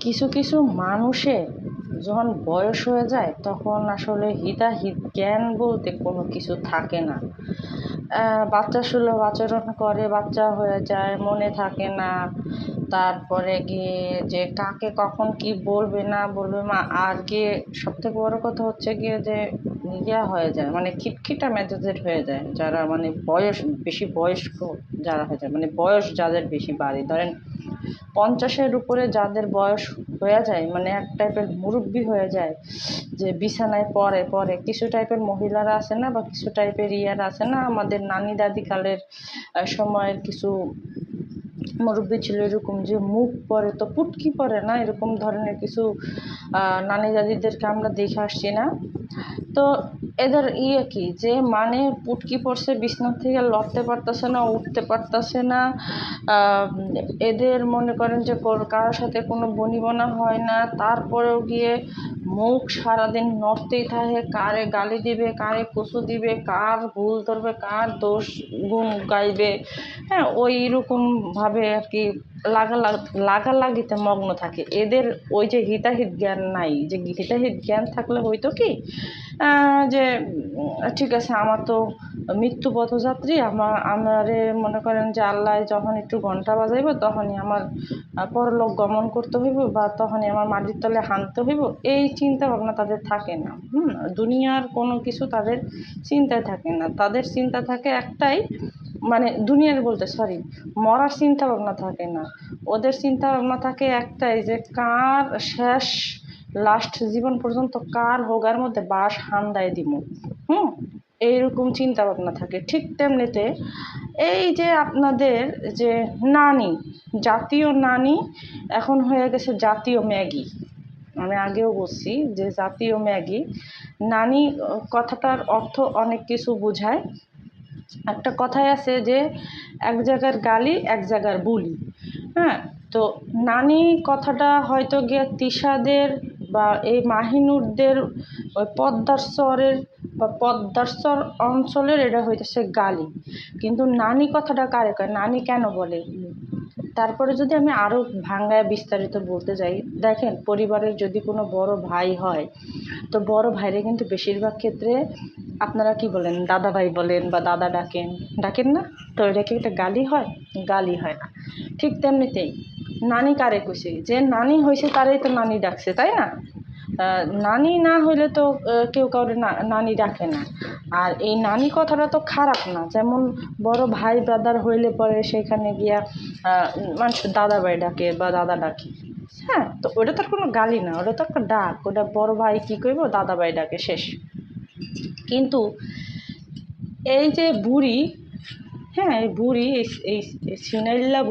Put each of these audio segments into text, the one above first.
কিছু কিছু মানুষের যখন বয়স হয়ে যায় তখন আসলে হিতাহিত জ্ঞান বলতে কোনো কিছু থাকে না। বাচ্চা সুলভ আচরণ করে, বাচ্চা হয়ে যায়, মনে থাকে না। তারপরে গিয়ে যে কাকে কখন কি বলবে না বলবে আর গিয়ে সবথেকে বড় কথা হচ্ছে গিয়ে যে হয়ে যায়, মানে খিটখিটা মেজাজের হয়ে যায় যারা মানে বেশি বয়স্ক যারা হয়ে যায়, মানে বয়স যাদের বেশি বাড়ে, ধরেন 50-এর উপরে যাদের বয়স হয়ে যায়, মানে এক টাইপের মুরব্বি হয়ে যায়, যে বিছানায় পড়ে পড়ে কিছু টাইপের মহিলারা আছে না, বা কিছু টাইপের আছে না, আমাদের নানি দাদি কালের সময়ের কিছু মুরব্বি ছিল এরকম, যে মুখ পরে তো পুটকি পরে না, এরকম ধরনের কিছু নানি দাদিদেরকে আমরা দেখে আসছি না। তো এদের কি যে মানে পুটকি পড়ছে, বিছনা থেকে লড়তে পারতেছে না, উঠতে পারতেছে না। এদের মনে করেন যে কারোর সাথে কোনো বনিবনা হয় না, তারপরেও গিয়ে মুখ সারাদিন নড়তেই থাকে, কারে গালি দিবে, কারে কচু দিবে, কার ভুল ধরবে, কার দোষ গুণ গাইবে। হ্যাঁ, ওই রকমভাবে আর কি লাগালাগিতে মগ্ন থাকে। এদের ওই যে হিতাহিত জ্ঞান নাই, যে হিতাহিত জ্ঞান থাকলে হয়তো কি যে ঠিক আছে, আমার তো মৃত্যু পথযাত্রী, আমারে মনে করেন যে আল্লাহ যখন একটু ঘন্টা বাজাইব তখনই আমার পরলোক গমন করতে হইব, বা তখনই আমার মাটির তলে হানতে হইব, এই চিন্তা ভাবনা তাদের থাকে না। দুনিয়ার কোনো কিছু তাদের চিন্তায় থাকে না। তাদের চিন্তা থাকে একটাই, মানে দুনিয়ার বলতে মরার চিন্তা ভাবনা থাকে না। ওদের চিন্তা ভাবনা থাকে একটাই, যে কার শেষ লাস্ট জীবন পর্যন্ত কার হোগার মধ্যে বাস হান্দায় দিব। এইরকম চিন্তা ভাবনা থাকে। ঠিক তেমনিতে এই যে আপনাদের যে নানি, জাতীয় নানি এখন হয়ে গেছে জাতীয় ম্যাগি। আমি আগেও বলছি যে জাতীয় ম্যাগি। নানি কথাটার অর্থ অনেক কিছু বোঝায়। একটা কথাই আছে যে এক জায়গার গালি এক জায়গার বুলি। হ্যাঁ, তো নানি কথাটা হয়তো গিয়ে তিশাদের বা এই মাহিনুরদের ওই পদ্মার চর অঞ্চলের এটা হইতেছে গালি, কিন্তু নানি কথাটা কারে কয়, নানি কেন বলে। তারপরে যদি আমি আরও ভাঙ্গায় বিস্তারিত বলতে যাই, দেখেন পরিবারের যদি কোনো বড় ভাই হয়, তো বড় ভাইরে কিন্তু বেশিরভাগ ক্ষেত্রে আপনারা কি বলেন, দাদা ভাই বলেন বা দাদা ডাকেন না, তো এটা কি একটা গালি হয়? গালি হয় না। ঠিক তেমনিতেই নানি কারে কইছে, যে নানি হয়েছে তারাই তো নানি ডাকছে, তাই না? নানি না হইলে তো কেউ কাউরে নানি ডাকে না। আর এই নানি কথাটা তো খারাপ না, যেমন বড় ভাই ব্রাদার হইলে পরে সেখানে গিয়া মানুষ দাদা ভাই ডাকে বা দাদা ডাকে। হ্যাঁ, তো ওটা তো আর কোনো গালি না, ওটা তো একটা ডাক। ওটা বড় ভাই কী করবো, দাদা ভাই ডাকে, শেষ। কিন্তু এই যে বুড়ি, হ্যাঁ এই বুড়ি, এই সিনাইল্লা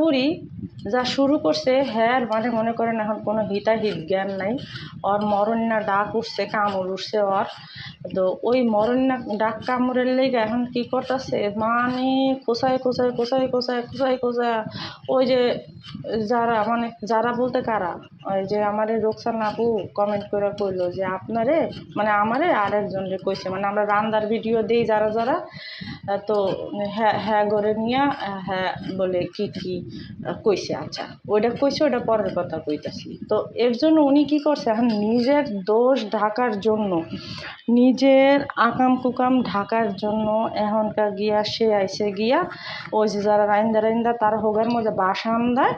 বুড়ি যা শুরু করছে, হ্যাঁ মানে মনে করেন এখন কোনো হিতাহিত জ্ঞান নাই। ওর মরণ্যা ডাক উঠছে, কামড় উঠছে ওর। তো ওই মরণ্যা ডাক কামড়ের লেগে এখন কী করতেছে, মানে কোথায় ওই যে যারা বলতে কারা, ওই যে আমার রোকসানা আপু কমেন্ট করে কইলো যে আপনারে, মানে আমারে আর একজনরে কইছে, মানে আমরা রান্দার ভিডিও দিই যারা, তো হ্যাঁ গড়ে নিয়ে হ্যাঁ বলে কি কইছে। আচ্ছা, ওইটা কইছে, ওটা পরের কথা কইতাছি। তো এর জন্য উনি কি করছে, এখন নিজের দোষ ঢাকার জন্য, নিজের আকাম কুকাম ঢাকার জন্য এখনকার গিয়া সে আইসে গিয়া ওই যে যারা রাইন্দা তার হোগার মধ্যে বাসা আমদায়,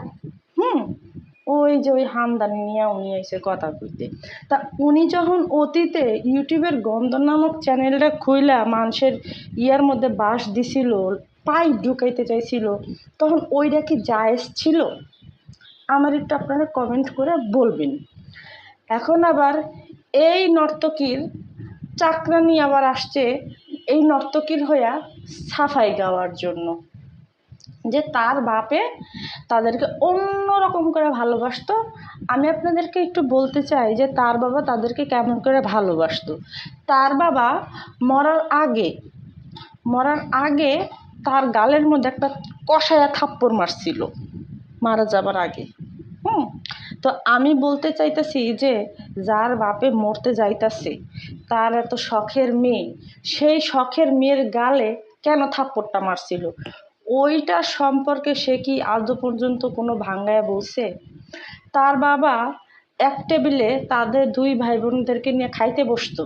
ওই যে ওই হামদানি নিয়ে উনি এসে কথা কইতে। তা উনি যখন অতীতে ইউটিউবের গন্ধ নামক চ্যানেলটা খুইলা মানুষের ইয়ার মধ্যে বাস দিছিল, পাইপ ঢুকাইতে চাইছিল, তখন ওইটা কি জায়েজ ছিল? আমার একটু আপনারা কমেন্ট করে বলবেন। এখন আবার এই নর্তকীর চাকরানি আবার আসছে এই নর্তকীর হইয়া সাফাই গাওয়ার জন্য, যে তার বাপে তাদেরকে অন্য রকম করে ভালোবাসতো। আমি আপনাদেরকে একটু বলতে চাই যে তার বাবা তাদেরকে কেমন করে ভালোবাসতো। তার বাবা মরার আগে তার গালের মধ্যে একটা কষায়া থাপ্পড় মারছিল মারা যাবার আগে। তো আমি বলতে চাইতেছি যে যার বাপে মরতে যাইতাছে, তার এত শখের মেয়ে, সেই শখের মেয়ের গালে কেন থাপ্পড়টা মারছিল? ওইটা সম্পর্কে সে কি আদৌ পর্যন্ত কোনো ভাঙ্গায় বলছে? তার বাবা এক টেবিলে তাদের 2 ভাই বোনদেরকে নিয়ে খাইতে বসতো,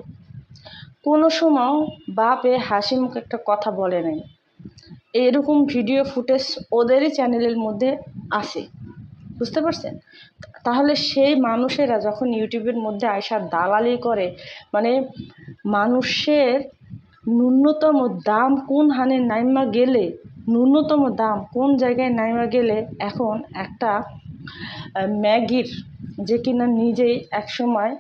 কোনো সময় বাপে হাসি মুখে একটা কথা বলে নাই। এরকম ভিডিও ফুটেজ ওদেরই চ্যানেলের মধ্যে আছে, বুঝতে পারছেন? তাহলে সেই মানুষেরা যখন ইউটিউবের মধ্যে আইসা দালালি করে, মানে মানুষের ন্যূনতম দাম কোন হানে নাইমা গেলে, ন্যূনতম দাম কোন জায়গায় নাইমা গেলে এখন একটা ম্যাগির, যে কিনা নিজেই একসময়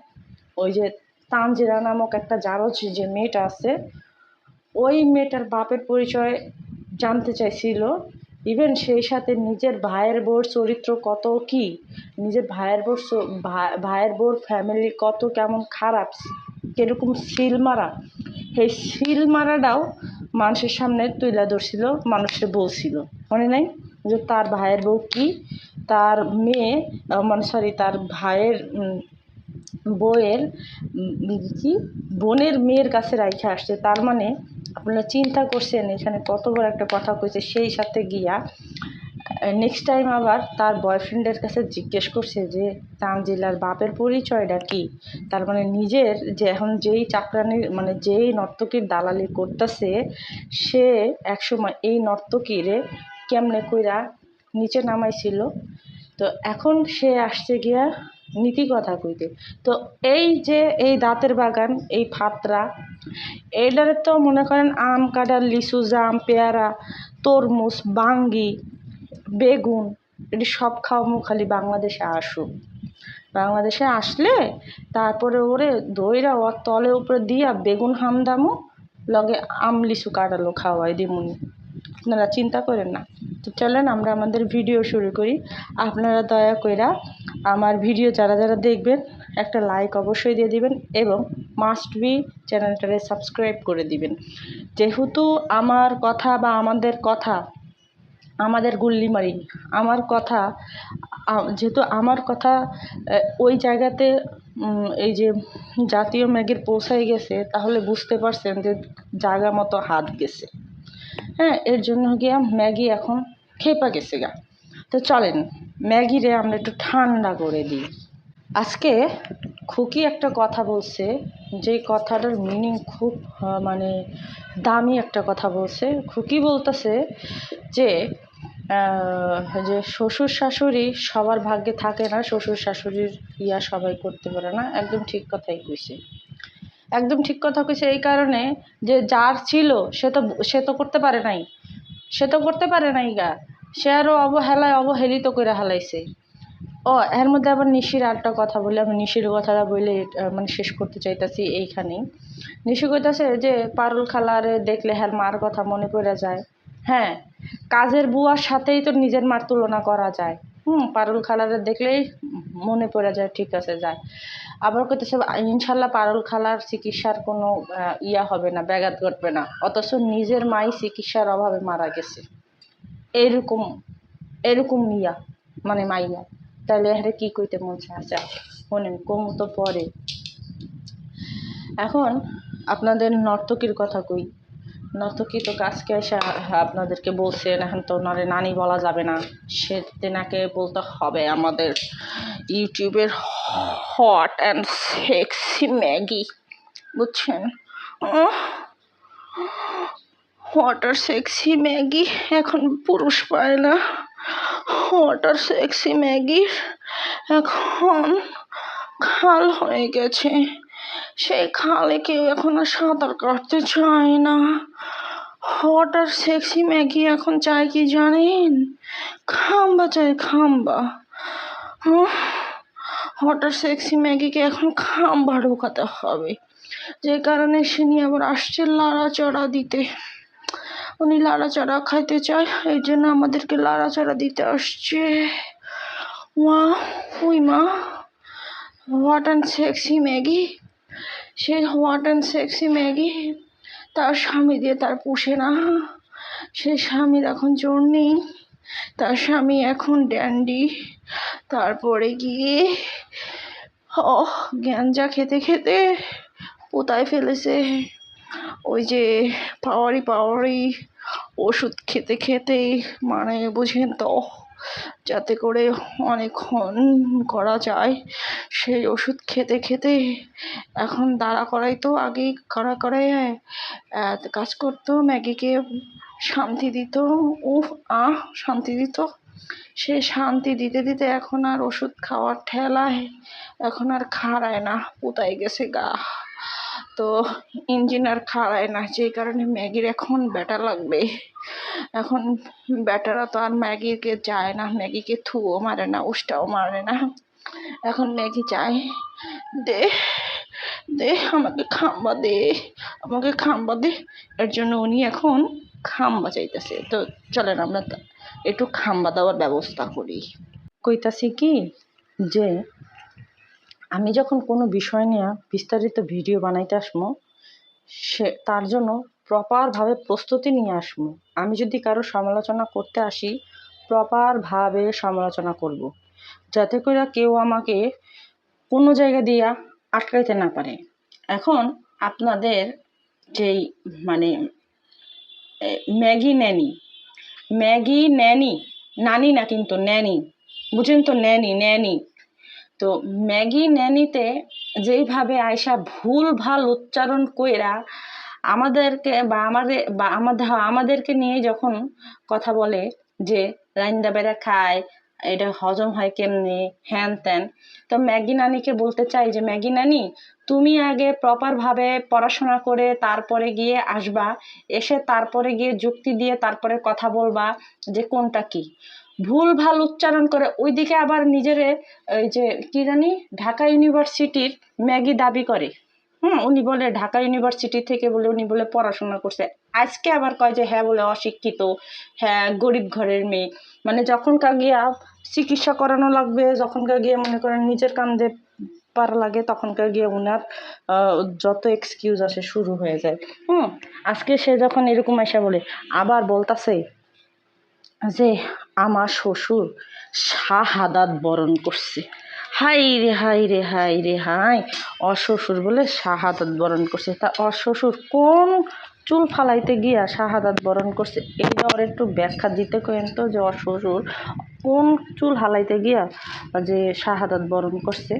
ওই যে তানজিরা নামক একটা জারজ যে মেয়েটা আছে, ওই মেয়েটার বাপের পরিচয় জানতে চাইছিল, ইভেন সেই সাথে নিজের ভাইয়ের বউর চরিত্র কত কি, নিজের ভাইয়ের বউর ফ্যামিলি কত কেমন খারাপ, কীরকম সিল মারা, সেই সিল মারাটাও মানুষের সামনে তুলে ধরছিল, মানুষের বলছিল, মনে নাই? যে তার ভাইয়ের বউ কি, তার মেয়ে মানে সরি তার ভাইয়ের বউয়ের কি বোনের মেয়ের কাছে রাইখে আসছে। তার মানে আপনারা চিন্তা করছেন এখানে কত বড় একটা কথা কইছে। সেই সাথে গিয়া নেক্সট টাইম আবার তার বয়ফ্রেন্ডের কাছে জিজ্ঞেস করছে যে তানজিলার বাপের পরিচয়টা কি। তার মানে নিজের যে এখন যেই চাকরানির মানে যেই নর্তকীর দালালি করতেছে, সে একসময় এই নর্তকীরে কেমনে কইরা নিচে নামাইছিল। তো এখন সে আসছে গিয়া নীতি কথা কইতে। তো এই যে এই দাঁতের বাগান, এই ফাতরা, এইটারে তো মনে করেন আম কাঁঠাল লিচু জাম পেয়ারা তরমুজ বাঙ্গি বেগুন এটি সব খাওয়ামো খালি বাংলাদেশে আসুক। বাংলাদেশে আসলে তারপরে ওরে দইরা ওর তলে উপরে দিয়া বেগুন হামদামো, লগে আম লিচু কাঁঠালও খাওয়াই দিমুনি। আপনারা চিন্তা করেন না। তো চলেন আমরা আমাদের ভিডিও শুরু করি। আপনারা দয়া কইরা আমার ভিডিও যারা যারা দেখবেন একটা লাইক অবশ্যই দিয়ে দিবেন এবং মাস্ট বি চ্যানেলটারে সাবস্ক্রাইব করে দিবেন। যেহেতু আমার কথা বা আমাদের কথা, আমাদের গুল্লিমারি আমার কথা, যেহেতু আমার কথা ওই জায়গাতে এই যে জাতীয় ম্যাগের পৌঁছাই গেছে, তাহলে বুঝতে পারছেন যে জায়গা মতো হাত গেছে। হ্যাঁ, এর জন্য গিয়া ম্যাগি এখন খেপা গেছে গা। তো চলেন ম্যাগিরে আমরা একটু ঠান্ডা করে দিই। আজকে খুকি একটা কথা বলছে, যেই কথাটার মিনিং খুব মানে দামি একটা কথা বলছে। খুকি বলতেছে যে যে শ্বশুর শাশুড়ি সবার ভাগ্যে থাকে না, শ্বশুর শাশুড়ির ইয়া সবাই করতে পারে না। একদম ঠিক কথাই কইছে, একদম ঠিক কথা কইছে। এই কারণে যে যার ছিল সে তো করতে পারে নাই, সে তো করতে পারে নাই গা, সে আরও অবহেলিত করে হালাইছে। ও এর মধ্যে আবার নিশির আরেকটা কথা বলে, আমি নিশির কথাটা বলে মানে শেষ করতে চাইতেছি এইখানেই। নিশি কইতাছে যে পারুল খালারে দেখলে হ্যার মার কথা মনে পড়ে যায়। হ্যাঁ, কাজের বুয়ার সাথেই তো নিজের মার তুলনা করা যায়। পারুল খালারে দেখলেই মনে পড়ে যায়, ঠিক আছে যায়। আবার কইতেছে ইনশাল্লাহ পারুল খালার চিকিৎসার কোনো ইয়া হবে না, ব্যাঘাত ঘটবে না, অথচ নিজের মাই চিকিৎসার অভাবে মারা গেছে। এরকম এরকম ইয়া মানে মাইয়া, তাহলে হ্যাঁ কী কইতে মন চায়? আচ্ছা শোনেন, কমু তো পরে। এখন আপনাদের নর্তকীর কথা কই। নর্তকী তো কাজকে এসে আপনাদেরকে বলছেন, এখন তো ওনারে নানি বলা যাবে না, সে তেনাকে বলতে হবে আমাদের ইউটিউবের হট অ্যান্ড সেক্সি ম্যাগি, বুঝছেন? হট আর সেক্সি ম্যাগি এখন পুরুষ পায় না। হট আর সেক্সি ম্যাগির এখন খাল হয়ে গেছে, সেই খালে কেউ এখন আর সাঁতার কাটতে চায় না। হট আর সেক্সি ম্যাগি এখন চায় কি জানেন? খাম্বা চায়, খাম্বা। হট আর সেক্সি ম্যাগিকে এখন খাম্বা ঢোকাতে হবে, যে কারণে সে নিয়ে আবার আসছে লাড়াচড়া দিতে। উনি লাড়াচাড়া খাইতে চায়, এই জন্য আমাদেরকে লাড়াচাড়া দিতে আসছে। ওই মা, হোয়াট অ্যান্ড সেক্সি ম্যাগি, সেই হোয়াট অ্যান্ড সেক্সি ম্যাগি তার স্বামী দিয়ে তার পুষে না। সেই স্বামীর এখন জোর নেই, তার স্বামী এখন ড্যান্ডি। তারপরে গিয়ে গ্যাঞ্জা খেতে খেতে পোতায় ফেলেছে ওই যে পাওয়ারি ওষুধ খেতে খেতেই মানে বুঝেন তো, যাতে করে অনেকক্ষণ করা যায় সেই ওষুধ খেতে খেতে এখন দাঁড়া করাই তো, আগেই কড়া করাই কাজ করতো, ম্যাগিকে শান্তি দিত, উফ আহ শান্তি দিত। সে শান্তি দিতে দিতে এখন আর ওষুধ খাওয়ার ঠেলায় এখন আর খাড়ায় না, কোথায় গেছে গা। তো ইঞ্জিন আর খাড়ায় না, যেই কারণে ম্যাগির এখন ব্যাটা লাগবে। এখন ব্যাটারা তো আর ম্যাগিকে যায় না, ম্যাগিকে থুও মারে না, উষ্টাও মারে না, এখন ম্যাগি চাই দে দে, আমাকে খাম্বা দে, আমাকে খাম্বা দে। এর জন্য উনি এখন খাম্বা চাইতেছে। তো চলেন আমরা একটু খাম্বা দেওয়ার ব্যবস্থা করি। কইতাছি কি যে আমি যখন কোনো বিষয় নিয়ে বিস্তারিত ভিডিও বানাইতে আসবো, সে তার জন্য প্রপারভাবে প্রস্তুতি নিয়ে আসবো। আমি যদি কারো সমালোচনা করতে আসি, প্রপারভাবে সমালোচনা করব, যাতে করে কেউ আমাকে কোনো জায়গা দিয়া আটকাইতে না পারে। এখন আপনাদের যেই মানে ম্যাগি ন্যানি, নানি না কিন্তু ন্যানি, বুঝেন তো, ন্যানি। তো ম্যাগি ন্যানিতে যেইভাবে আয়সা ভুল ভাল উচ্চারণ কইরা আমাদেরকে আমাদেরকে নিয়ে যখন কথা বলে যে রাইন্দা বেড়া খায়, এটা হজম হয় কেমনে, হ্যান ত্যান। তো ম্যাগি নানিকে বলতে চাই যে ম্যাগি নানি, তুমি আগে প্রপারভাবে পড়াশোনা করে তারপরে গিয়ে আসবা, এসে তারপরে গিয়ে যুক্তি দিয়ে তারপরে কথা বলবা যে কোনটা কি। ভুল ভাল উচ্চারণ করে ওইদিকে আবার নিজেরে ওই যে কি জানি ঢাকা ইউনিভার্সিটির ম্যাগি দাবি করে। উনি বলে ঢাকা ইউনিভার্সিটি থেকে বলে উনি বলে পড়াশোনা করছে। আজকে আবার কয় যে হ্যাঁ বলে অশিক্ষিত, হ্যাঁ গরিব ঘরের মেয়ে। মানে যখনকার গিয়া চিকিৎসা করানো লাগবে, যখনকার গিয়ে মনে করেন নিজের কান্দে পারা লাগে, তখনকার গিয়ে উনার যত এক্সকিউজ আসে শুরু হয়ে যায়। আজকে সে যখন এরকম এসে বলে, আবার বলতাছে যে আমার শ্বশুর শাহাদাত বরণ করছে। হাই রে হাই রে হাই রে হাই, অশ্বশুর বলে শাহাদাত বরণ করছে। তা অশ্বশুর কোন চুল ফালাইতে গিয়া শাহাদাত বরণ করছে, এইটা ওর একটু ব্যাখ্যা দিতে কেন তো, যে অশ্বশুর কোন চুল হালাইতে গিয়া যে শাহাদাত বরণ করছে।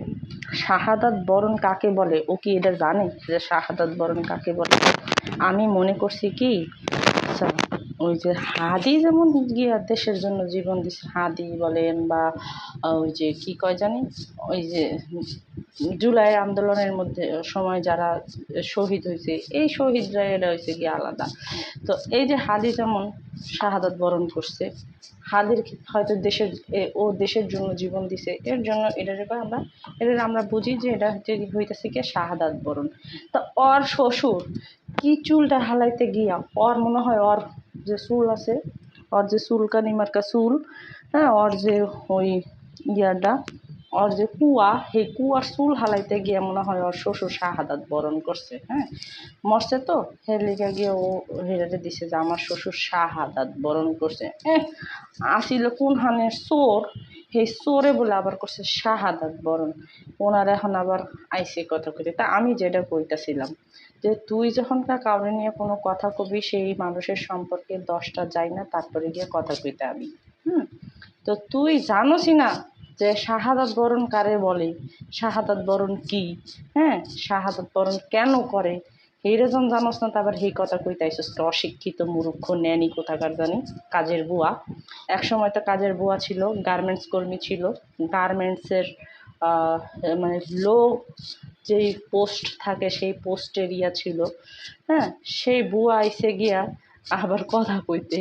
শাহাদাত বরণ কাকে বলে ও কি এটা জানে যে শাহাদাত বরণ কাকে বলে? আমি মনে করছি কি, আচ্ছা ওই যে হাদি যেমন গিয়া দেশের জন্য জীবন দিচ্ছে, হাদি বলেন বা ওই যে কি কয় জানি, ওই যে জুলাই আন্দোলনের মধ্যে সময় যারা শহীদ হয়েছে, এই শহীদরা এরা হয়েছে গিয়ে আলাদা। তো এই যে হাদি যেমন শাহাদাত বরণ করছে, হাদির হয়তো দেশের জন্য জীবন দিছে, এর জন্য এটা আমরা বুঝি যে এটা হইতেছে কি শাহাদাত বরণ। তা ওর শ্বশুর কি চুলটা হালাইতে গিয়া ওর মনে হয় ওর যে চুল আছে, ওর যে চুলকানি মার্কা চুল, হ্যাঁ, ওর যে ওই ইয়াটা, ওর যে কুয়া, সেই কুয়ার চুল হালাইতে গিয়ে মনে হয় ওর শ্বশুর শাহাদাত বরণ করছে। হ্যাঁ, মরছে তো হের লিগা গিয়ে ও হেরাতে দিছে যে আমার শ্বশুর শাহাদাত বরণ করছে। আসিল কোন হানের চোর, সেই চোরে বলে আবার করছে শাহাদাত বরণ। ওনার এখন আবার আইসে কথা কইতে। তা আমি যেটা কইতাছিলাম যে তুই যখনকার কাউরে নিয়ে কোনো কথা কবি, সেই মানুষের সম্পর্কে 10টা যাই না তারপরে গিয়ে কথা কইতে আমি। তো তুই জানোসই না যে শাহাদাত বরণ কারে বলে, শাহাদাত বরণ কি, হ্যাঁ, শাহাদাত বরণ কেন করে, এই রেজন জানোস না, তারপর এই কথা কইতে আইসস, অশিক্ষিত মূর্খ ন্যানি কোথাকার জানি, কাজের বুয়া। এক সময় তো কাজের বুয়া ছিল, গার্মেন্টস কর্মী ছিল, গার্মেন্টসের মানে লো যেই পোস্ট থাকে সেই পোস্টের ইয়া ছিল। হ্যাঁ, সেই বুয়া আইসে গিয়া আবার কথা কইতে,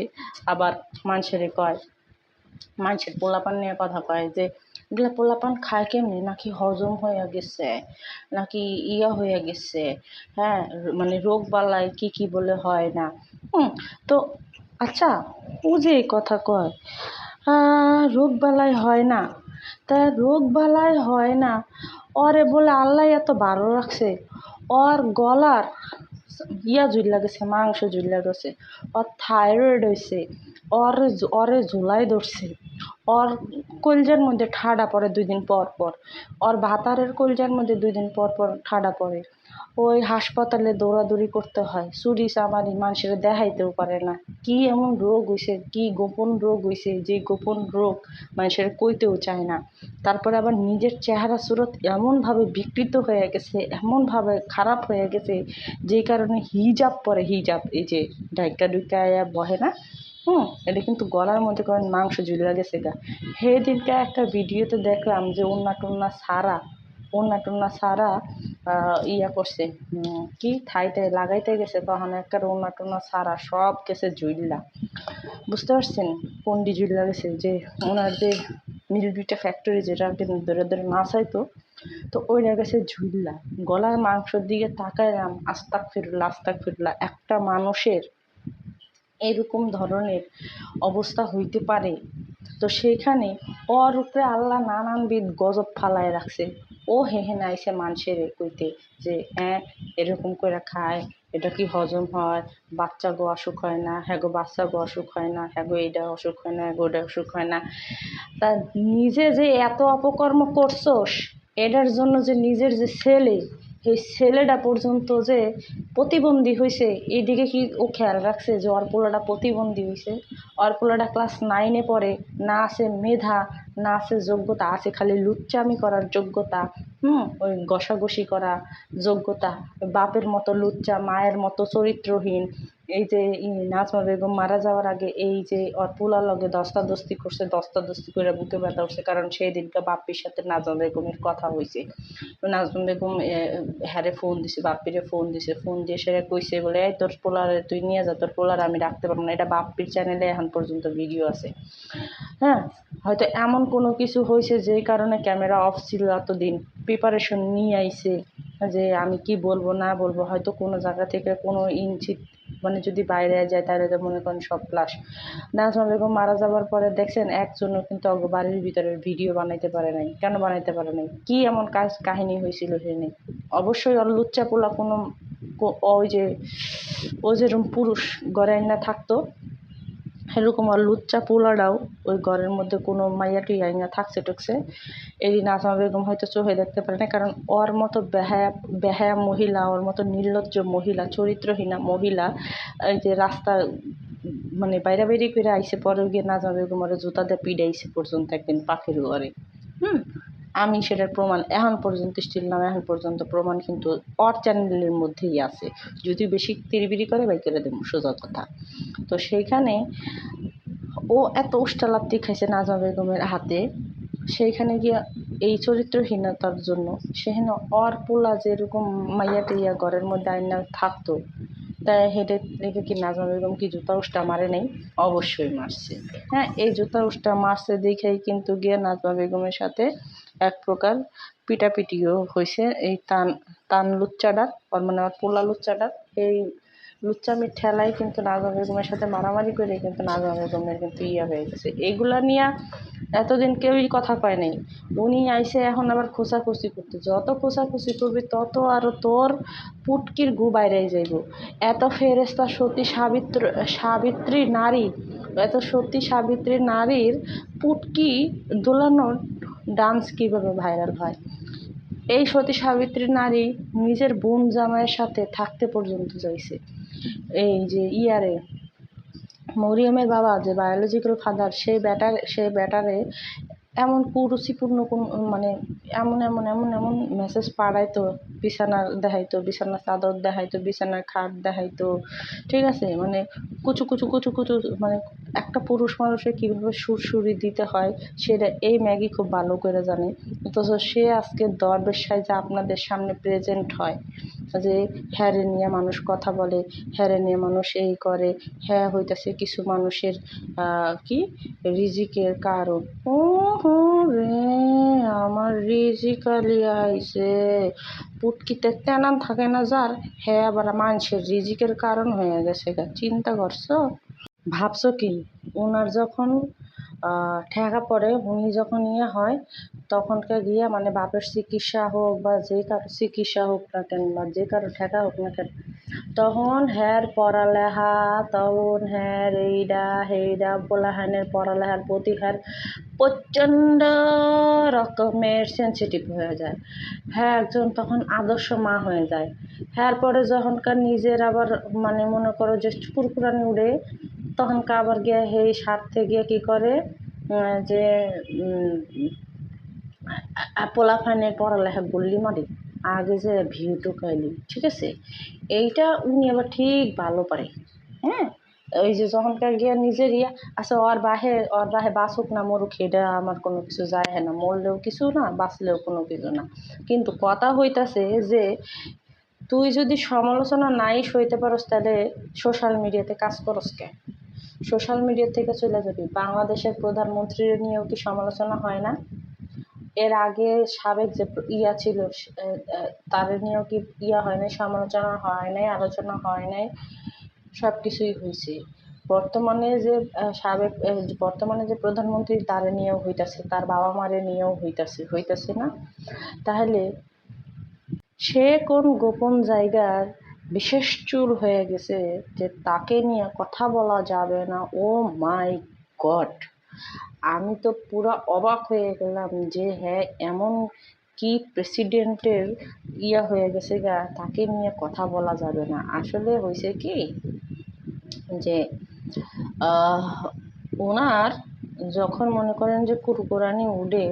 আবার মানুষের পোলাপান নিয়ে কথা কয় যে এগুলা পোলাপান খায় কেমনি, নাকি হজম হয়ে গেছে, নাকি ইয়া হয়ে গেছে, হ্যাঁ, মানে রোগ বালাই কি কি বলে হয় না। তো আচ্ছা, ও যে এই কথা কয় রোগ বালাই হয় না, তা রোগ বালাই হয় না, ওরে বলে আল্লাহ এত ভালো রাখছে, ওর গলার ইয়া জুইল্লা গেছে, মাংস জুইল্লা গেছে, ওর থাইরয়েড হয়েছে, ওরে ঝুলাই ধরছে, ওর কলজার মধ্যে ঠাডা পড়ে 2 দিন পর পর, ওর ভাতারের কলজার মধ্যে 2 দিন পর পর ঠাডা পড়ে। ওই হাসপাতালে দৌড়াদৌড়ি করতে হয়, চুরি চামারি মানুষের দেখাইতেও পারে না। কি এমন রোগ হইছে, কি গোপন রোগ হইছে, যে গোপন রোগ মানুষের কইতেও চায় না। তারপরে আবার নিজের চেহারা সুরত এমনভাবে বিকৃত হয়ে গেছে, এমনভাবে খারাপ হয়ে গেছে, যেই কারণে হিজাব পরে, হিজাব এই যে ঢাইকা ঢুইকা বহে না, এটা কিন্তু গলার মধ্যে করেন মাংস ঝুলে গেছে গা। সেদিনকে একটা ভিডিওতে দেখলাম যে ওন্না টোন্না সারা ইয়া করছে, কি থাইতে লাগাইতে গেছে, তখন একটা ওন্না টোন্না সারা সব গেছে ঝুইল্লা। বুঝতে পারছেন কোনটি ঝুইল্লা গেছে? যে ওনার যে মিলবিটা ফ্যাক্টরি যেটা ধরে ধরে নাচাইতো, তো ওইটা গেছে ঝুইল্লা। গলার মাংসের দিকে তাকাইলাম, আস্তাগফিরুল্লাহ, একটা মানুষের এরকম ধরনের অবস্থা হইতে পারে? তো সেইখানে ওর উপরে আল্লাহ নানানবিধ গজব ফালায় রাখছে। ও হেহেন আইসে মানুষের কইতে যে হ্যাঁ এরকম করে খায়, এটা কি হজম হয়, বাচ্চা গো অসুখ হয় না, হ্যাঁ গো বাচ্চা গো অসুখ হয় না, হ্যাঁ গো এইটা অসুখ হয় না, হ্যাঁ গো ওটা অসুখ হয় না। তা নিজে যে এত অপকর্ম করছোস, এটার জন্য যে নিজের যে ছেলে, এই ছেলেটা পর্যন্ত যে প্রতিবন্ধী হয়েছে, এইদিকে কি ও খেয়াল রাখছে যে ওর পোলাটা প্রতিবন্ধী হয়েছে? ওর পোলাটা ক্লাস 9-এ পড়ে, না আছে মেধা, না আছে যোগ্যতা, আছে খালি লুচ্চামি করার যোগ্যতা, ওই ঘষাঘষি করা যোগ্যতা। বাপের মতো লুচ্চা, মায়ের মতো চরিত্রহীন। এই যে নাজমা বেগম মারা যাওয়ার আগে এই যে ওর পোলার লগে দস্তাদস্তি করছে, দস্তাদস্তি করে বুকে ব্যথা উঠছে, কারণ সেই দিনকে বাপ্পির সাথে নাজমা বেগমের কথা হয়েছে। নাজমা বেগম হ্যারে ফোন দিছে, বাপ্পিরে ফোন দিছে, ফোন দিয়ে সেরে কইছে বলে এই তোর পোলারে তুই নিয়ে যা, তোর পোলার আমি রাখতে পারবো না। এটা বাপ্পির চ্যানেলে এখন পর্যন্ত ভিডিও আছে। হ্যাঁ, হয়তো এমন কোনো কিছু হয়েছে যেই কারণে ক্যামেরা অফ ছিল এতদিন, প্রিপারেশন নিয়ে আইছে যে আমি কি বলবো না বলবো, হয়তো কোনো জায়গা থেকে কোনো ইঞ্চি মানে যদি বাইরে যায় তাহলে তো মনে করেন সব ফ্লাশ। নাজমা বেগম মারা যাওয়ার পরে দেখছেন একজনও কিন্তু বাড়ির ভিতরের ভিডিও বানাইতে পারে নাই। কেন বানাইতে পারে নাই? কি এমন কাহিনী হয়েছিল সেখানে? অবশ্যই ওর লুচ্চা পোলা কোনো ওই যে ও যেরকম পুরুষ ঘরে আইনা থাকতো, সেরকম আর লুচ্চা পোলাটাও ওই ঘরের মধ্যে কোনো মাইয়া টুইয়া আইনা থাকছে টুকছে, এই নাজমা বেগম হয়তো চোখে দেখতে পারে না, কারণ ওর মতো বেহায়া মহিলা, ওর মতো নির্লজ্জ মহিলা, চরিত্রহীনা মহিলা এই যে রাস্তা মানে বাইরাবাইরি করে আইসে, পরে গিয়ে নাজমা বেগম ওরে জুতা দিয়ে পিডাইছে পর্যন্ত একদিন পাখির ঘরে। আমি সেটার প্রমাণ এখন পর্যন্ত স্টিল নাম, এখন পর্যন্ত প্রমাণ কিন্তু ওর চ্যানেলের মধ্যেই আছে। যদি বেশি তিরিবিরি করে বাই করে দেবো, সোজা কথা। তো সেইখানে ও এত উষ্টালাপ্তি খাইছে নাজমা বেগমের হাতে, সেইখানে গিয়া এই চরিত্রহীনতার জন্য সেখানে ওর পোলা যেরকম মাইয়া টিয়া ঘরের মধ্যে আইনা থাকতো, তাই হেঁটে দেখে কি নাজমা বেগম কি জুতা উষ্টা মারে নাই? অবশ্যই মারছে। হ্যাঁ, এই জুতা উষ্টা মারছে দেখেই কিন্তু গিয়ে নাজমা বেগমের সাথে এক প্রকার পিটাপিটিও হয়েছে। এই তান লুচ্চাটার, ওর মানে ওর পোলা লুচ্চাটার এই লুচ্চামির ঠেলায় কিন্তু নাজমা বেগমের সাথে মারামারি করে কিন্তু নাজমা বেগমের কিন্তু ইয়ে হয়ে গেছে। এইগুলা নিয়ে এতদিন কেউই কথা কয় নাই। উনি আইসে এখন আবার খোঁচাখুচি করতে, যত খোঁচাখুচি করবি তত আরও তোর পুটকির গু বাইরে যাইব। এত ফেরেস্তা সতী সাবিত্রী নারী, এত সতী সাবিত্রী নারীর পুটকি দোলানোর ডান্স কীভাবে ভাইরাল হয়? এই সতী সাবিত্রী নারী নিজের বোন জামাইয়ের সাথে থাকতে পর্যন্ত চাইছে। এই যে ইয়ারে মরিয়মের বাবা যে বায়োলজিক্যাল ফাদার, সেই ব্যাটারে এমন কুরুচিপূর্ণ কোন মানে এমন এমন এমন এমন মেসেজ পাঠাইতো, বিছানার দেখাইতো, বিছানার চাদর দেখাইতো, বিছানার খাট দেখাইতো, ঠিক আছে? মানে কুচু কুচু কুচু কুচু, মানে একটা পুরুষ মানুষের কীভাবে সুরসুরি দিতে হয় সেটা এই ম্যাগি খুব ভালো করে জানে। অথচ সে আজকে দরবেশ সাইজে আপনাদের সামনে প্রেজেন্ট হয় যে হ্যারে নিয়ে মানুষ কথা বলে, হ্যারে নিয়ে মানুষ এই করে, হ্যাঁ হইতাছে কিছু মানুষের কি রিজিকের কারণ। ও হো রে, আমার রিজিকালি আইছে। পুটকিতে তেনান থাকে না যার, হ্যাঁ আবার মানুষের রিজিকের কারণ হয়ে গেছে। চিন্তা করছো? ভাবছো কি ওনার যখন ঠেকা পড়ে, উনি যখন ইয়ে হয় তখনকে গিয়া মানে বাপের চিকিৎসা হোক বা যে কারো চিকিৎসা হোক না কেন বা যে কারো ঠেকা হোক না কেন, তখন হ্যার পড়ালেখা, তখন হ্যার এইডা সেইডা পোলাহানের পড়ালেখার প্রতি হ্যার প্রচণ্ড রকমের সেন্সিটিভ হয়ে যায়। হ্যাঁ একজন তখন আদর্শ মা হয়ে যায়। হ্যার পরে যখনকার নিজের আবার মানে মনে করো যে কুরকুরানি উড়ে, তখনকার আবার গিয়ে সেই স্বার্থে গিয়ে কী করে যে পোলাপানের পড়ালেখা গুল্লি মারি, আগে যে ভিউ ঢুকাইলি, ঠিক আছে? এইটা উনি আবার ঠিক ভালো পারে। হ্যাঁ, ওই যে যখনকার গিয়া নিজের ইয়া আচ্ছা, ওর বাহে বাঁচুক না মরুক এটা আমার কোনো কিছু যায় না, মরলেও কিছু না বাঁচলেও কোনো কিছু না। কিন্তু কথা হইতাছে যে তুই যদি সমালোচনা নাই সইতে পারস তাহলে সোশ্যাল মিডিয়াতে কাজ করস কে? সোশ্যাল মিডিয়া থেকে চলে যাবি। বাংলাদেশের প্রধানমন্ত্রীর নিয়েও কি সমালোচনা হয় না? এর আগে সাবেক যে ইয়া ছিল তার নিয়েও কি ইয়া হয় নাই, সমালোচনা হয় নাই, আলোচনা হয় নাই? সব কিছুই হয়েছে। বর্তমানে যে বর্তমানে যে প্রধানমন্ত্রী তার নিয়েও হইতাছে, তার বাবা মারে নিয়েও হইতাছে না? তাহলে সে কোন গোপন জায়গার বিশেষ চুল হয়ে গেছে যে তাকে নিয়ে কথা বলা যাবে না? ও মাই গড! আমি তো পুরা অবাক হয়ে গেলাম যে হ্যাঁ এমন কি প্রেসিডেন্টের ইয়া হয়ে গেছে গা, তাকে নিয়ে কথা বলা যাবে না। আসলে হয়েছে কি যে ওনার যখন মনে করেন যে কুরকুরানি উঠে,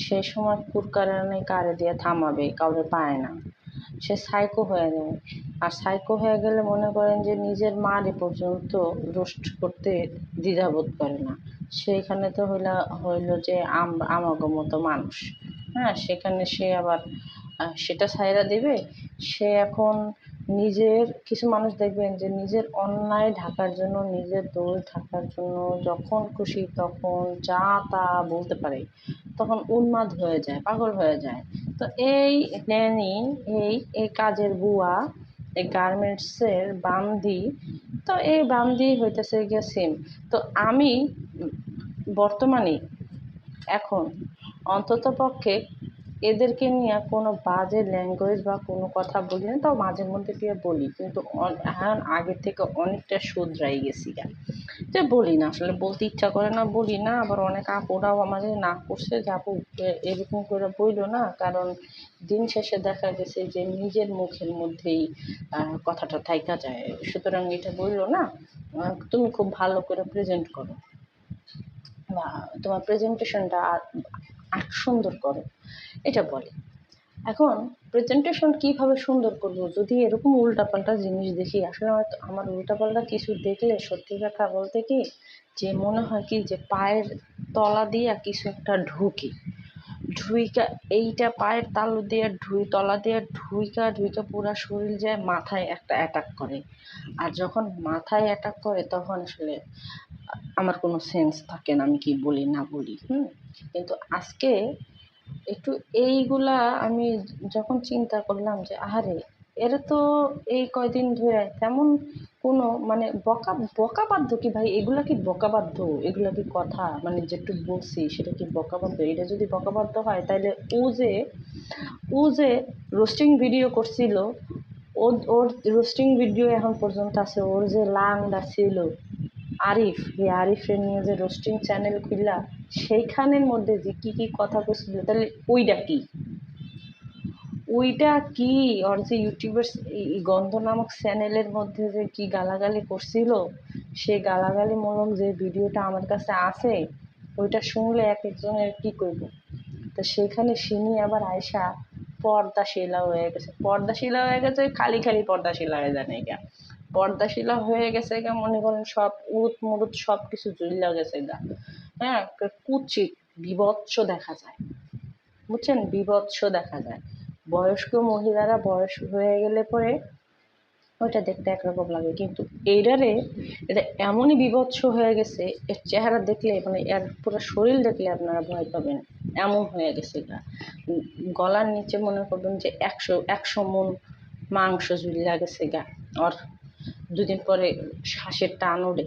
সে সময় কুরকুরানি কারে দিয়ে থামাবে, কাউরে পায় না, সে সাইকো হয়ে যায়। আর সাইকো হয়ে গেলে মনে করেন যে নিজের মারে পর্যন্ত রোস্ট করতে দ্বিধাবোধ করে না। সেইখানে তো হইল যে আমাগো মতো মানুষ, হ্যাঁ, সেখানে সে আবার সেটা ছাইড়া দিবে। সে এখন নিজের কিছু মানুষ দেখবেন যে নিজের অন্যায় ঢাকার জন্য, নিজের দোষ ঢাকার জন্য যখন খুশি তখন যা তা বলতে পারে, তখন উন্মাদ হয়ে যায়, পাগল হয়ে যায়। তো এই ন্যানি, এই কাজের বুয়া, এই গার্মেন্টসের বান্দি, তো এই বান্দি হইতেছে গিয়ে সেম। তো আমি বর্তমানে এখন অন্ততপক্ষে এদেরকে নিয়ে কোনো বাজে ল্যাঙ্গুয়েজ বা কোনো কথা বলি না, তাও মাঝে মধ্যে দিয়ে বলি, কিন্তু এখন আগের থেকে অনেকটা শুধরাই গেছি গা, যে বলি না, আসলে বলতে ইচ্ছা করে না, বলি না। আবার অনেক আপুরাও আমাদের না করছে যে আপু এরকম করে বইলো না, কারণ দিন শেষে দেখা গেছে যে নিজের মুখের মধ্যেই কথাটা থাইকা যায়, সুতরাং এটা বইলো না, তুমি খুব ভালো করে প্রেজেন্ট করো বা তোমার প্রেজেন্টেশনটা আর সুন্দর করো, এটা বলে। এখন প্রেজেন্টেশন কীভাবে সুন্দর করব যদি এরকম উল্টাপাল্টা জিনিস দেখি? আসলে আমার উল্টাপাল্টা কিছু দেখলে সত্যি কথা বলতে কি যে মনে হয় কি যে পায়ের তলা দিয়ে কিছু একটা ঢুইকা এইটা পায়ের তালু দিয়ে তলা দিয়ে ঢুইকা ঢুইকা পুরা শরীর যায় মাথায় একটা অ্যাটাক করে। আর যখন মাথায় অ্যাটাক করে তখন আসলে আমার কোনো সেন্স থাকে না আমি কি বলি না বলি। কিন্তু আজকে একটু এইগুলা আমি যখন চিন্তা করলাম যে আহারে, এরা তো এই কয়দিন ধরে তেমন কোনো মানে বকাবাধ্য কি ভাই? এগুলা কি বকাবাধ্য? এগুলা কি কথা? মানে যেটুক বলছি সেটা কি বকাবাধ্য? এটা যদি বকাবাধ্য হয় তাহলে ও যে রোস্টিং ভিডিও করছিল, ওর রোস্টিং ভিডিও এখন পর্যন্ত আছে। ওর যে লাংডা ছিল আরিফ, এই আরিফের নিয়ে যে রোস্টিং চ্যানেল খুললা, সেইখানের মধ্যে যে কি কি কথা কইছিল, তাহলে ওইটা কি ওর যে ইউটিউবের গন্ধ নামক চ্যানেলের মধ্যে যে কি গালাগালি করছিল, সেই গালাগালি মূলক যে ভিডিওটা আমার কাছে আছে, ওইটা শুনলে এক একজনের কি করব। তো সেখানে সিনি আবার আয়সা পর্দাশীলা হয়ে গেছে, খালি খালি পর্দাশীলা হয়ে যায় না, এটা পর্দাশীলা হয়ে গেছে গা, মনে করেন সব উড়ুত মুড়ুত সব কিছু জুইলা গেছে গা। হ্যাঁ, কুচিত বিভৎস দেখা যায়, বুঝছেন? বিভৎস দেখা যায়। বয়স্ক মহিলারা বয়স হয়ে গেলে পরে ওইটা দেখতে একরকম লাগে, কিন্তু এটা এমনই বিভৎস হয়ে গেছে, এর চেহারা দেখলে মানে এর পুরো শরীর দেখলে আপনারা ভয় পাবেন, এমন হয়ে গেছে এটা। গলার নিচে মনে করবেন যে একশো মন মাংস ঝুলিয়া গেছে গা। আর দুদিন পরে শ্বাসের টান ওঠে,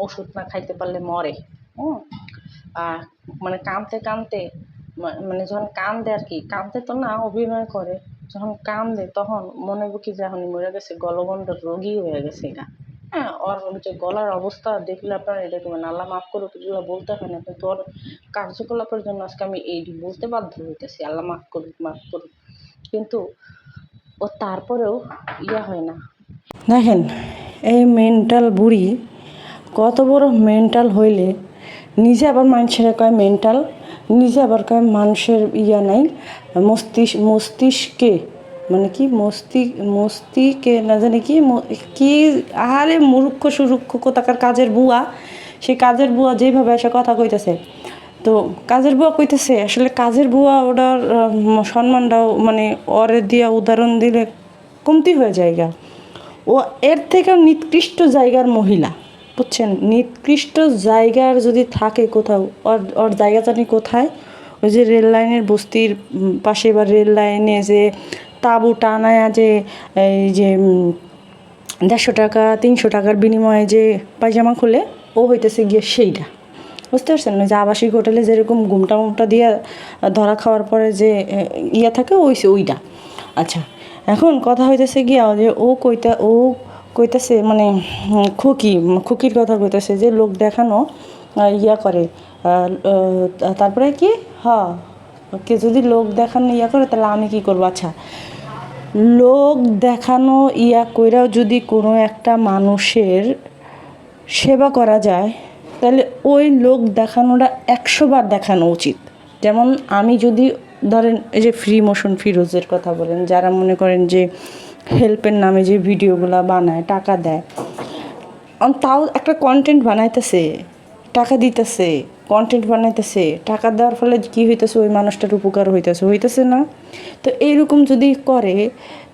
ওষুধ না খাইতে পারলে মরে। হুম, আর মানে কাঁদতে কাঁদতে মানে যখন কান্দে আর কি, কাঁদতে তো না, অভিনয় করে, যখন কান্দে তখন মনে হইব কি যে এখন মরে গেছে, গলগণ্ড রোগী হয়ে গেছে গা। হ্যাঁ, ওর যে গলার অবস্থা দেখলে আপনারা এটা করবেন, আল্লাহ মাফ করুক, এগুলো বলতে হয় না, কিন্তু ওর কার্যকলাপের জন্য আজকে আমি এই বলতে বাধ্য হইতেছি, আল্লাহ মাফ করুক, মাফ করুক। কিন্তু ও তারপরেও হয় না। দেখেন, এই মেন্টাল বুড়ি কত বড় মেন্টাল হইলে নিজে আবার মানুষের কয় মেন্টাল, নিজে আবার কয় মানুষের নাই, মস্তিষ্কে মানে কি মস্তিকে না জানি কি কি, আরে মূর্খ সুরুক্ষ কোথাকার কাজের বুয়া, সেই কাজের বুয়া যেভাবে এসে কথা কইতেছে, তো কাজের বুয়া কইতেছে আসলে কাজের বুয়া ওটার সম্মানটাও মানে ওরে দিয়া উদাহরণ দিলে কমতি হয়ে জায়গা। ও এর থেকেও নিকৃষ্ট জায়গার মহিলা, বুঝছেন? নিকৃষ্ট জায়গার যদি থাকে কোথাও, ওর জায়গা জানি কোথায়, ওই যে রেল লাইনের বস্তির পাশে বা রেল লাইনে যে তাঁবু টানায়া যে এই যে 150 টাকা 300 টাকার বিনিময়ে যে পায়জামা খুলে, ও হইতেছে গিয়ে সেইটা, বুঝতে পারছেন না? যে আবাসিক হোটেলে যেরকম ঘুমটা মুমটা দিয়ে ধরা খাওয়ার পরে যে থাকে ওইটা। আচ্ছা, এখন কথা হইতেছে গিয়া যে ও কইতাছে মানে খুকির কথা কইতাছে যে লোক দেখানো করে, তারপরে কি কে যদি লোক দেখানো করে তাহলে আমি কি করবো? আচ্ছা, লোক দেখানো কইরাও যদি কোনো একটা মানুষের সেবা করা যায়, তাহলে ওই লোক দেখানোটা 100 বার দেখানো উচিত। যেমন আমি যদি ধরেন এই যে ফ্রি মোশন ফিরোজের কথা বলেন, যারা মনে করেন যে হেল্পের নামে যে ভিডিওগুলো বানায়, টাকা দেয়, তাও একটা কন্টেন্ট বানাইতেছে, টাকা দিতেছে, কন্টেন্ট বানাইতেছে, টাকা দেওয়ার ফলে কী হইতেছে, ওই মানুষটার উপকার হইতেছে না? তো এইরকম যদি করে,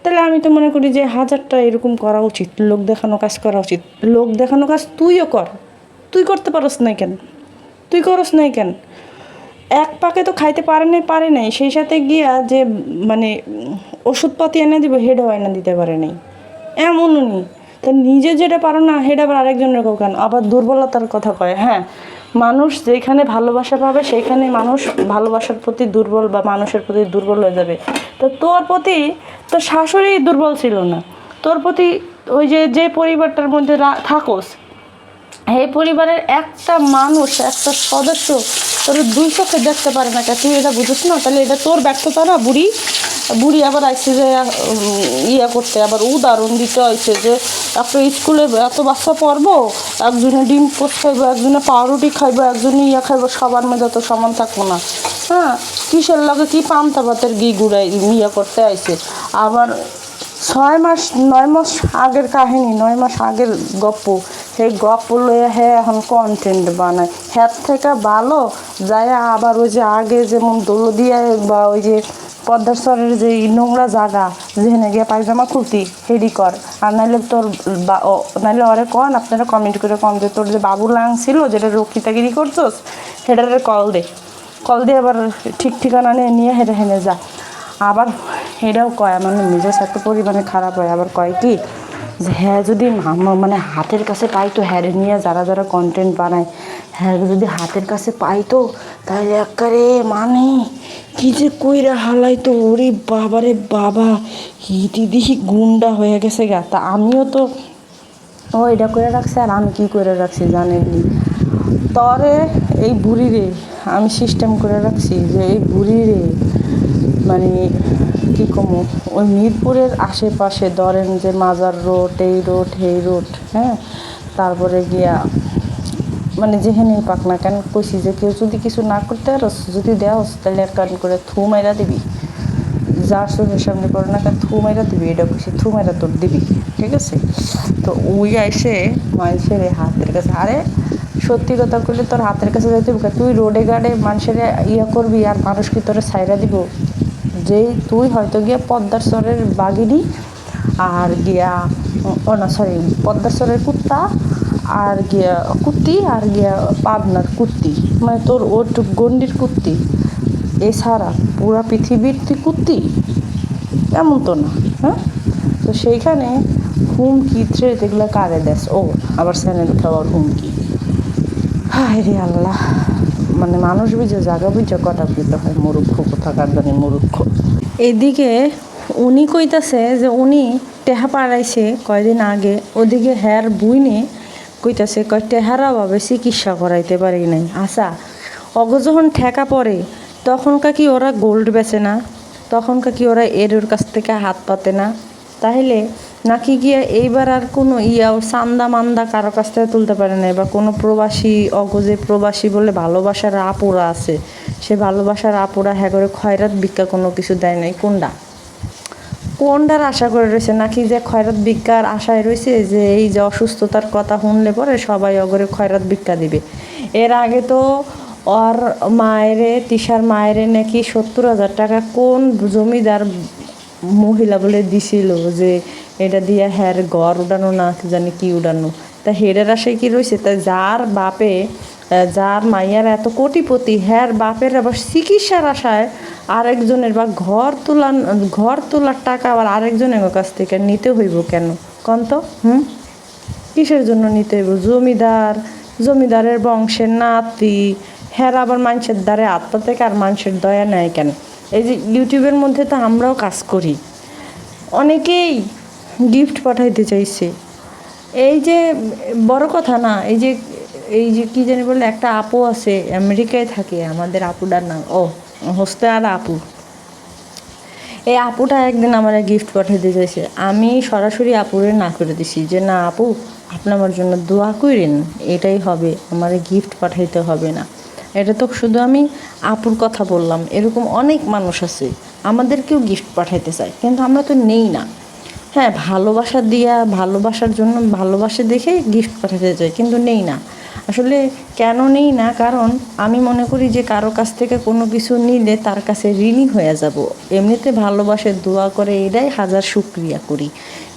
তাহলে আমি তো মনে করি যে 1000টা এরকম করা উচিত, লোক দেখানো কাজ করা উচিত। লোক দেখানো কাজ তুইও কর, তুই করতে পারস নাই কেন? তুই করস নাই কেন? এক পাকে তো খাইতে পারে নাই, সেই সাথে গিয়া যে মানে ওষুধপাতি এনে দিব, হেডাও এনে দিতে পারে নাই, এমনও নি। তা নিজে যেটা পারো না, হেডা আবার আরেকজনের কেন? আবার দুর্বলতার কথা কয়। হ্যাঁ, মানুষ যেখানে ভালোবাসা পাবে সেইখানে মানুষ ভালোবাসার প্রতি দুর্বল বা মানুষের প্রতি দুর্বল হয়ে যাবে। তো তোর প্রতি তোর শাশুড়ি দুর্বল ছিল না, তোর প্রতি ওই যে পরিবারটার মধ্যে থাকোস, এই পরিবারের একটা মানুষ, একটা সদস্য তোর 2 চোখে দেখতে পারে না, তুই এটা বুঝিস না? তাহলে এটা তোর ব্যর্থতা না? বুড়ি আবার আইসে যে করতে, আবার উদাহরণ দিতে হয়েছে যে একটা স্কুলে এত বাচ্চা পড়বো, একজনে ডিম পোস্ট খাইবো, একজনে পাউরুটি খাইবো, একজনে খাইবো, সবার মধ্যে তো সমান থাকবো না। হ্যাঁ, কিসের লাগে কি পান্তা ভাতের ঘি গুড়াই করতে আইছে। আবার 9 মাস আগের কাহিনী, 9 মাস আগের গপ্প, সেই গপ্প লইয়া এখন কন্টেন্ট বানায়। থেকে ভালো যায় আবার ওই যে আগে যেমন দৌড় দিয়ে বা ওই যে পদ্মার চরের যে নোংরা জায়গা, যেখানে গিয়ে পায়জামা খুলতি, হেডি কর। আর নাইলে তোর নাইলে ওরে কন, আপনারা কমেন্ট করে কম যে তোর যে বাবু লাং ছিল, যেটা রক্ষিতাগিরি করছোস, সেটারে কল দিয়ে আবার ঠিক ঠিকানা নিয়ে হেনে যা। আবার এটাও কয়, আমার নিজের এত পরিমাণে খারাপ হয়, আবার কয় কি যে হ্যাঁ যদি মানে হাতের কাছে পাইতো, হ্যারে নিয়ে যারা কন্টেন্ট বানায়, হ্যাঁ যদি হাতের কাছে পাইতো তাহলে একেবারে মানে কি যে কইরা হালাইতো, ওরে বাবারে বাবা, হিটি দিহি গুন্ডা হয়ে গেছে গা। তা আমিও তো ও এটা করে রাখছে, আর আমি কী করে রাখছি জানেননি? তরে এই বুড়িরে আমি সিস্টেম করে রাখছি যে এই বুড়িরে মানে কী কমো, ওই মিরপুরের আশেপাশে ধরেন যে মাজার রোড, এই রোড, হ্যাঁ, তারপরে গিয়া মানে যেখানেই পাক না কেন, কইছি যে কেউ যদি কিছু না করতে পারস, যদি দেওয়াস, তাহলে এক কারণ করে থু মাইরা দিবি, যার চোখের সামনে পড়ে না কেন থু মাইরা দিবি, এটা কইছি, থু মাইরা তোর দিবি, ঠিক আছে? তো ওই আইসে মানুষের হাতের কাছে, আরে সত্যি কথা করলে তোর হাতের কাছে যাইতে, তুই রোডে গাড়ে মানুষের করবি, আর মানুষ কি তোরে ছাইরা দিব? যেই তুই হয়তো গিয়া পদ্মার চরের বাগিনী, আর গিয়া পদ্মার চরের কুত্তা, আর গিয়া কুত্তি, আর গিয়া পাবনার কুত্তি, মানে তোর ওটুক গন্ডির কুত্তি, এছাড়া পুরা পৃথিবীর তুই কুত্তি এমন তো না। হ্যাঁ, তো সেইখানে হুমকি থ্রেট এগুলো কারে দেশ? ও আবার চ্যানেল খাওয়ার হুমকি, হায় রে আল্লাহ। মানে মানুষ বুঝে জায়গা বুঝে কথা বলতে হয়, মূর্খ কোথাকার জানি মূর্খ। এদিকে উনি কইতাছে যে উনি টেহা পাড়াইছে কয়দিন আগে, ওদিকে হ্যার বুইনে কইতাছে কয় টেহার অভাবে চিকিৎসা করাইতে পারি নাই। আচ্ছা, অগ যখন ঠেকা পড়ে তখনকার কি ওরা গোল্ড বেচে না? তখনকার কি ওরা এর কাছ থেকে হাত পাতে না? তাহলে নাকি গিয়ে এইবার আর কোনো চান্দা মান্দা কারো কাছ থেকে তুলতে পারে না, বা কোনো প্রবাসী অগজে প্রবাসী বলে ভালোবাসার আপুরা আছে, সে ভালোবাসার আপুরা হ্যাঁ করে খয়রাত ভিক্ষা কোনো কিছু দেয় নাই? কোনটার আশা করে রয়েছে? নাকি যে খয়রাত ভিক্ষার আশায় রয়েছে যে এই যে অসুস্থতার কথা শুনলে পরে সবাই অগরে খয়রাত ভিক্ষা দিবে? এর আগে তো ওর মায়েরে, তিশার মায়েরে নাকি 70,000 টাকা কোন জমিদার মহিলা বলে দিছিল যে এটা দিয়ে হ্যার ঘর উঠানো না জানি কি উঠানো। তা হেরের আশায় কি রয়েছে? তাই যার বাপে, যার মাইয়ার এত কোটিপতি, হ্যার বাপের আবার চিকিৎসার আশায় আরেকজনের বা ঘর তোলার টাকা আবার আরেকজনের কাছ থেকে নিতে হইব কেন কন তো? কিসের জন্য নিতে হইব? জমিদারের বংশের নাতি, হ্যাঁ আবার মানুষের দ্বারে আত্মা থেকে আর মানুষের দয়া নেয় কেন? এই যে ইউটিউবের মধ্যে তো আমরাও কাজ করি, অনেকেই গিফট পাঠাইতে চাইছে। এই যে বড় কথা না, এই যে কি জানি বলে একটা আপু আছে আমেরিকায় থাকে, আমাদের আপুটার নাম হোস্তে আর আপু। এই আপুটা একদিন আমার গিফট পাঠাইতে চাইছে, আমি সরাসরি আপুরে না করে দিছি যে না আপু, আপনি আমার জন্য দোয়া করেন, এটাই হবে, আমার গিফট পাঠাইতে হবে না। এটা তো শুধু আমি আপুর কথা বললাম, এরকম অনেক মানুষ আছে আমাদেরকেও গিফট পাঠাইতে চায়, কিন্তু আমরা তো নেই না। হ্যাঁ, ভালোবাসা দিয়া, ভালোবাসার জন্য ভালোবাসে দেখে গিফট পাঠাতে চাই, কিন্তু নেই না। আসলে কেন নেই না? কারণ আমি মনে করি যে কারো কাছ থেকে কোনো কিছু নিলে তার কাছে ঋণী হয়ে যাব। এমনিতে ভালোবাসে, দোয়া করে, এটাই হাজার শুকরিয়া করি,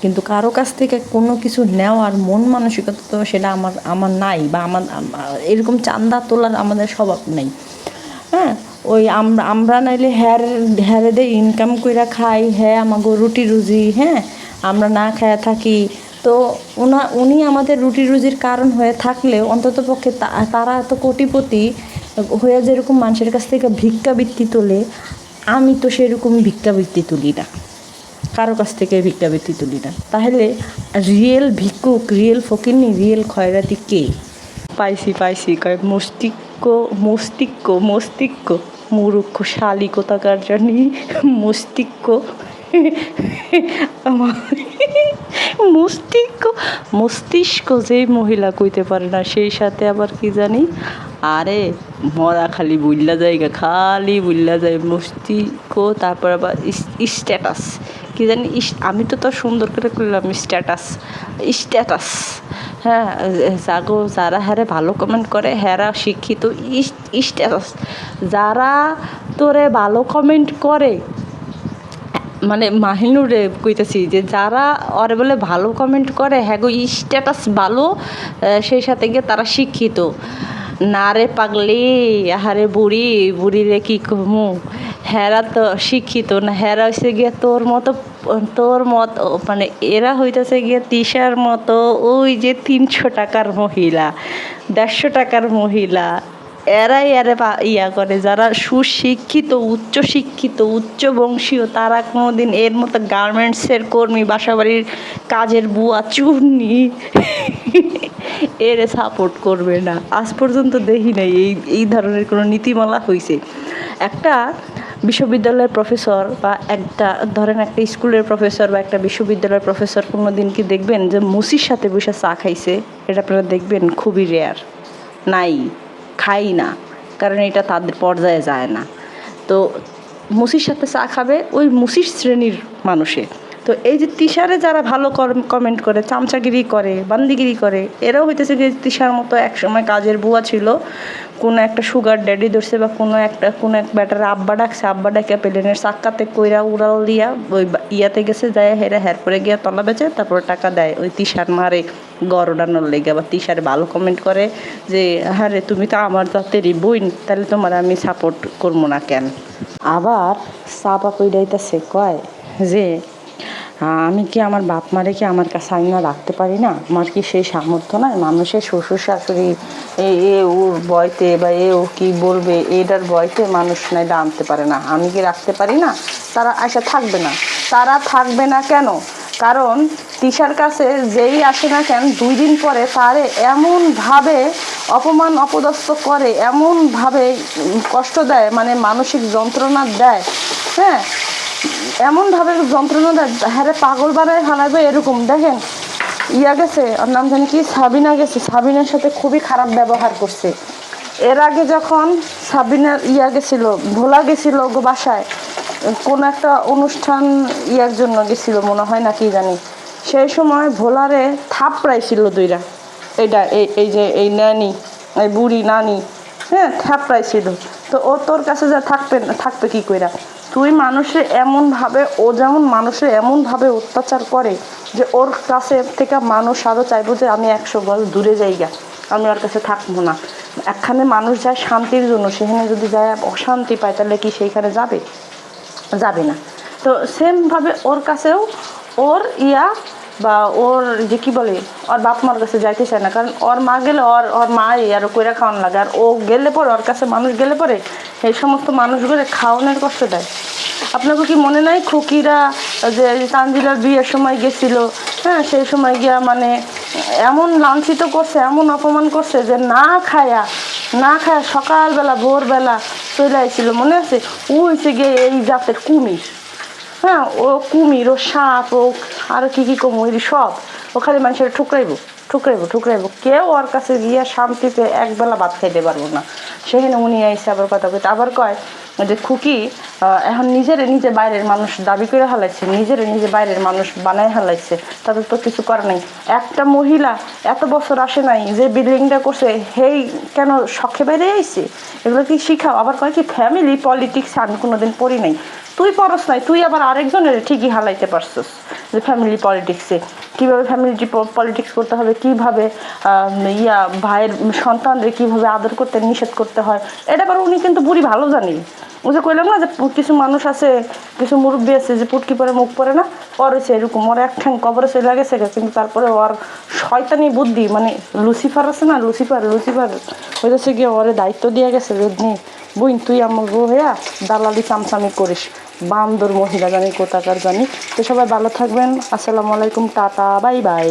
কিন্তু কারো কাছ থেকে কোনো কিছু নেওয়ার মন মানসিকতা তো সেটা আমার নাই, বা এরকম চান্দা তোলার আমাদের স্বভাব নেই। হ্যাঁ, ওই আমরা নাইলে হ্যারে দিয়ে ইনকাম কইরা খাই, হ্যাঁ আমাকে রুটি রুজি, হ্যাঁ আমরা না খায়া থাকি। তো উনি আমাদের রুটি রুজির কারণ হয়ে থাকলেও অন্ততপক্ষে তারা এত কোটিপতি হয়ে যেরকম মানুষের কাছ থেকে ভিক্ষাবৃত্তি তোলে, আমি তো সেরকম ভিক্ষাবৃত্তি তুলি না, কারো কাছ থেকে ভিক্ষাবৃত্তি তুলি না। তাহলে রিয়েল ভিক্ষুক, রিয়েল ফকিন্নি, রিয়েল খয়রাতি কে? পাইছি কয় মস্তিষ্ক মূর্খ শালি কোথাকার জানি মস্তিষ্ক যে মহিলা কইতে পারে না, সেই সাথে আবার কি জানি, আরে মরা খালি বুল্লা যায় মস্তিষ্ক, তারপর আবার স্ট্যাটাস কি জানি, আমি তো সুন্দর করে করলাম স্ট্যাটাস। হ্যাঁ, যারা হ্যারে ভালো কমেন্ট করে হ্যারা শিক্ষিত স্ট্যাটাস। যারা তোরে ভালো কমেন্ট করে, মানে মাহিনুরে কইতেছি যে যারা ওরে বলে ভালো কমেন্ট করে, হ্যাঁ গো স্ট্যাটাস ভালো, সেই সাথে গিয়ে তারা শিক্ষিত না রে পাগলি। আহারে বুড়ি রে কি কমু, হেরা তো শিক্ষিত না, হেরা হয়েছে গিয়ে তোর মতো মানে এরা হইতেছে গিয়ে তিশার মতো ওই যে 300 টাকার মহিলা, 150 টাকার মহিলা, এরাই ইয়া করে। যারা সুশিক্ষিত, উচ্চ বংশীয়, তারা কোনোদিন এর মতো গার্মেন্টসের কর্মী, বাসাবাড়ির কাজের বুয়া, চুন্নি এর সাপোর্ট করবে না। আজ পর্যন্ত দেখি নাই এই ধরনের কোনো নীতিমালা হয়েছে। একটা বিশ্ববিদ্যালয়ের প্রফেসর বা একটা স্কুলের প্রফেসর বা একটা বিশ্ববিদ্যালয়ের প্রফেসর কোনো দিন কি দেখবেন যে মুসির সাথে বসে চা খাইছে? এটা আপনারা দেখবেন খুবই রেয়ার, নাই, খাই না, কারণ এটা তাদের পর্যায়ে যায় না। তো মুসির সাথে চা খাবে ওই মুসির শ্রেণীর মানুষে। তো এই যে তিশারে যারা ভালো কমেন্ট করে, চামচাগিরি করে, বান্দিগিরি করে, এরাও হইতেছে যে তিশার মতো একসময় কাজের বুয়া ছিল, কোনো একটা সুগার ড্যাডি ধরছে বা কোনো এক ব্যাটার আব্বা ডাকছে, আব্বা ডাকে প্লেনের চাক্কাতে কইরা উড়াল দিয়া ওই ইয়াতে গেছে, যায় হের পরে গিয়া তলা বেচে তারপরে টাকা দেয় ওই তিশার মারে গড় ওড়ানোর লেগে। আবার তিশারে ভালো কমেন্ট করে যে হ্যাঁ রে তুমি তো আমার জাতেরই বইন, তাহলে তোমার আমি সাপোর্ট করবো না কেন? আবার চাপা কইরাইতেছে, কয় যে আমি কি আমার বাপ মারে কি আমার কাছে আইনা রাখতে পারি না? আমার কি সেই সামর্থ্য নাই? মানুষের শ্বশুর শাশুড়ি ওর ভয়তে বা ও কি বলবে এটার ভয়তে মানুষ নাইলে আনতে পারে না। আমি কি রাখতে পারি না? তারা আশা থাকবে না। তারা থাকবে না কেন? কারণ তিশার কাছে যেই আসে না কেন 2 দিন পরে তারে এমনভাবে অপমান অপদস্থ করে, এমনভাবে কষ্ট দেয়, মানে মানসিক যন্ত্রণা দেয়, হ্যাঁ, এমনভাবে যন্ত্রণা দেয়, হ্যাঁ পাগল বানায় হালাবে এরকম। দেখেন গেছে, ওর নাম জানি কি, সাবিনা গেছে, সাবিনার সাথে খুবই খারাপ ব্যবহার করছে। এর আগে যখন সাবিনার গেছিল, ভোলা গেছিল বাসায়, কোন একটা অনুষ্ঠান জন্য গেছিল মনে হয় না কি জানি, সেই সময় ভোলারে থাপড়াইছিল দুইরা। এইটা এই যে এই নানি, এই বুড়ি নানি, হ্যাঁ থাপড়াইছিল। তো ও তোর কাছে যা থাকবে কি কইরা? তুই মানুষে এমনভাবে, ও যেমন মানুষে এমনভাবে অত্যাচার করে যে ওর কাছে থেকে মানুষ আরও চাইবো যে আমি 100 গজ দূরে যাইগা, আমি ওর কাছে থাকবো না। একখানে মানুষ যায় শান্তির জন্য, সেখানে যদি যায় অশান্তি পায় তাহলে কি সেইখানে যাবে? যাবে না। তো সেমভাবে ওর কাছেও ওর বা ওর যে কি বলে, ওর বাপ মার কাছে যাইতে চায় না, কারণ ওর মা গেলে ওর মাই আরও কইরা খাওয়ান লাগে, আর ও গেলে পরে ওর কাছে মানুষ গেলে পরে এই সমস্ত মানুষগুলো খাওয়ানোর কষ্ট দেয়। আপনাকে কি মনে নাই খুকিরা যে তানজিলার বিয়ের সময় গেছিল, হ্যাঁ সেই সময় গিয়া মানে এমন লাঞ্ছিত করছে, এমন অপমান করছে যে না খায়া সকালবেলা ভোরবেলা চলে আসছিল, মনে আছে? ও হয়েছে গিয়ে এই জাতের কুমির, হ্যাঁ ও কুমির, ও সাপ, ও আরও কী কুমির সব, ও খালি মানুষের ঠুকরাইবো, কেউ ওর কাছে গিয়ে শান্তিতে একবেলা ভাত খাইতে পারবো না। সেখানে উনি আইসে আবার কথা কইতে, আবার কয় যে খুকি এখন নিজে বাইরের মানুষ দাবি করে হালাইছে, নিজে বাইরের মানুষ বানায় হালাইছে, তাদের তো কিছু করার নেই। একটা মহিলা এত বছর আসে নাই, যে বিল্ডিংটা করছে হেই কেন শখে বাইরে আইছে? এগুলো কি শিখাও? আবার কয় কি ফ্যামিলি পলিটিক্স আমি কোনোদিন পড়ি নাই। তুই পড়স নাই, তুই আবার আরেকজনের ঠিকই হালাইতে পারছিস যে ফ্যামিলি পলিটিক্সে কীভাবে ফ্যামিলি পলিটিক্স করতে হবে, কীভাবে ভাইয়ের সন্তানদের কীভাবে আদর করতে নিষেধ করতে হয়, এটা আবার উনি কিন্তু বুড়ি ভালো জানি। ও যে কইলাম না যে কিছু মানুষ আছে, কিছু মুরব্বী আছে যে পুটকি পরে মুখ পরে না, ওর হচ্ছে এরকম, ওর এক ঠ্যাং কবরে চলে গেছে, কিন্তু তারপরে ওর শয়তানি বুদ্ধি, মানে লুসিফার আছে না, লুসিফার হইতেছে গিয়ে ওরে দায়িত্ব দিয়ে গেছে নি বইন তুই আমার বউ হইয়া দালালি চামচামি করিস, বান্দর মহিলা জানি কোথাকার জানি। তো সবাই ভালো থাকবেন, আসসালামু আলাইকুম, টাটা, বাই বাই।